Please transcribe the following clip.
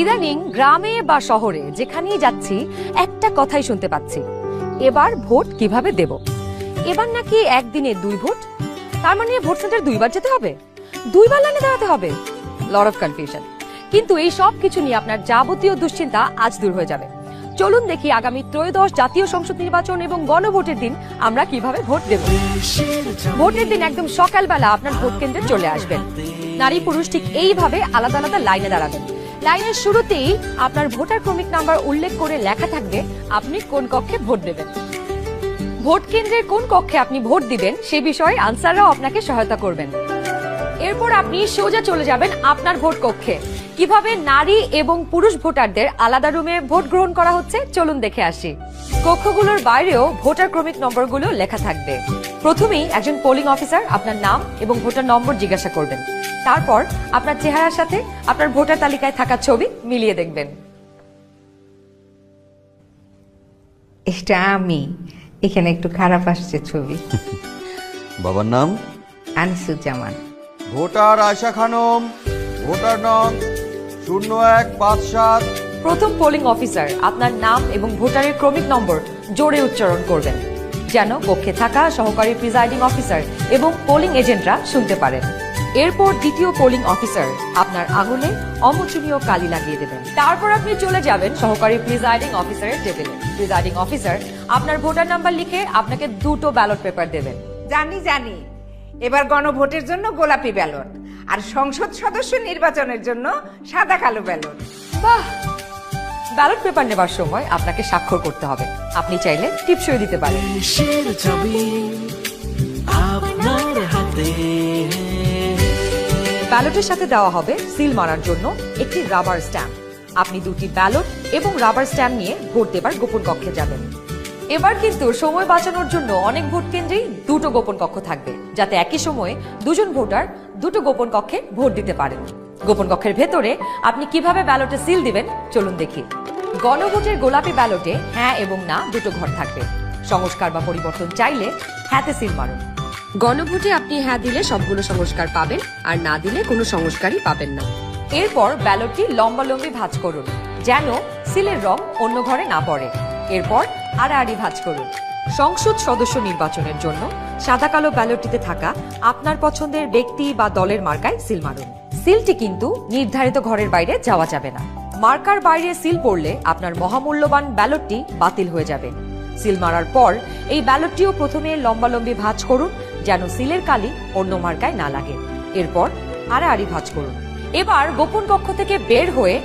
ইদানিং গ্রামে বা শহরে যেখানেই যাচ্ছি একটা কথাই শুনতে পাচ্ছি, এবার ভোট কিভাবে দেব। এবার নাকি একদিনে 2 ভোট, তার মানে ভোট সেন্টার 2বার যেতে হবে, 2বার লাইনে দাঁড়াতে হবে। Lot of confusion. কিন্তু এই সব কিছু নিয়ে আপনার যাবতীয় দুশ্চিন্তা আজ দূর হয়ে যাবে। চলুন দেখি আগামী ত্রয়োদশ জাতীয় সংসদ নির্বাচন এবং গণভোটের দিন আমরা কিভাবে ভোট দেব। ভোটের দিন একদম সকালবেলা আপনার ভোট কেন্দ্রে চলে আসবেন। নারী পুরুষ ঠিক এইভাবে আলাদা আলাদা লাইনে দাঁড়াবেন। লাইনের শুরুতেই আপনার ভোটার ক্রমিক নাম্বার উল্লেখ করে লেখা থাকবে আপনি কোন কক্ষে ভোট দেবেন। ভোট কেন্দ্রের কোন কক্ষে আপনি ভোট দিবেন সে বিষয়ে আনসাররাও আপনাকে সহায়তা করবেন। এরপর আপনি সোজা চলে যাবেন আপনার ভোট কক্ষে। কিভাবে নারী এবং পুরুষ ভোটারদের আলাদা রুমে ভোট গ্রহণ করা হচ্ছে চলুন দেখে আসি। কক্ষগুলোর বাইরেও ভোটার ক্রমিক নম্বরগুলো লেখা থাকবে। প্রথমেই একজন পোলিং অফিসার আপনার নাম এবং ভোটার নম্বর জিজ্ঞাসা করবেন। তারপর আপনার চেহারার সাথে আপনার ভোটার তালিকায় থাকা ছবি মিলিয়ে দেখবেন। এটা আমি, এখানে একটু খারাপ আসছে ছবি। বাবার নাম আনিসুজ্জামান। ভোটার আয়শা খানম, ভোটার নং 0157। প্রথম পোলিং অফিসার আপনার নাম এবং ভোটারের ক্রমিক নম্বর জোরে উচ্চারণ করবেন যেন কক্ষে থাকা সহকারী প্রিজাইডিং অফিসার এবং পোলিং এজেন্টরা শুনতে পারেন। এরপর দ্বিতীয় পোলিং অফিসার আপনার আঙুলে অমোচনীয় কালি লাগিয়ে দেবেন। তারপর আপনি চলে যাবেন সহকারী প্রিজাইডিং অফিসারের টেবিলে। প্রিজাইডিং অফিসার আপনার ভোটার নাম্বার লিখে আপনাকে 2টো ব্যালট পেপার দেবেন। জানি এবার গণভোটের জন্য গোলাপি ব্যালট আর সংসদ সদস্য নির্বাচনের জন্য সাদা কালো ব্যালট। বাহ! ব্যালট পেপার নেবার সময় আপনাকে স্বাক্ষর করতে হবে। আপনি চাইলে টিপসই দিতে পারেন। ব্যালটের সাথে দেওয়া হবে সিল মারার জন্য একটি রাবার স্ট্যাম্প। আপনি 2টি ব্যালট এবং রাবার স্ট্যাম্প নিয়ে ভোট দেবার গোপন কক্ষে যাবেন। এবার কিন্তু সময় বাঁচানোর জন্য অনেক ভোট কেন্দ্রেই 2টো গোপন কক্ষ থাকবে, যাতে একই সময়ে 2জন ভোটার 2টো গোপন কক্ষে ভোট দিতে পারেন। গোপন কক্ষের ভেতরে আপনি কিভাবে ব্যালটে সিল দিবেন চলুন দেখি। গণভোটের গোলাপি ব্যালটে হ্যাঁ এবং না 2টো ঘর থাকবে। সংস্কার বা পরিবর্তন চাইলে হ্যাঁতে সিল মারুন। গণভোটে আপনি হ্যাঁ দিলে সবগুলো সংস্কার পাবেন, আর না দিলে কোনো সংস্কারই পাবেন না। এরপর ব্যালটটি লম্বালম্বি ভাঁজ করুন যেন সিলের রং অন্য ঘরে না পড়ে। এরপর আড়াআড়ি ভাঁজ করুন। সংসদ সদস্য নির্বাচনের জন্য সাদা কালো ব্যালটটিতে থাকা আপনার পছন্দের ব্যক্তি বা দলের মার্কায় সিল মারুন। সিলটি কিন্তু নির্ধারিত ঘরের বাইরে যাওয়া যাবে না। মার্কার বাইরে সিল পড়লে আপনার মহামূল্যবান ব্যালটটি বাতিল হয়ে যাবে। সিল মারার পর এই ব্যালটটিও প্রথমে লম্বালম্বি ভাঁজ করুন যেন সিলের কালি অন্য মার্কায় না লাগে। এরপর আড়াআড়ি ভাঁজ করুন। এবার গোপন কক্ষ থেকে বের হয়ে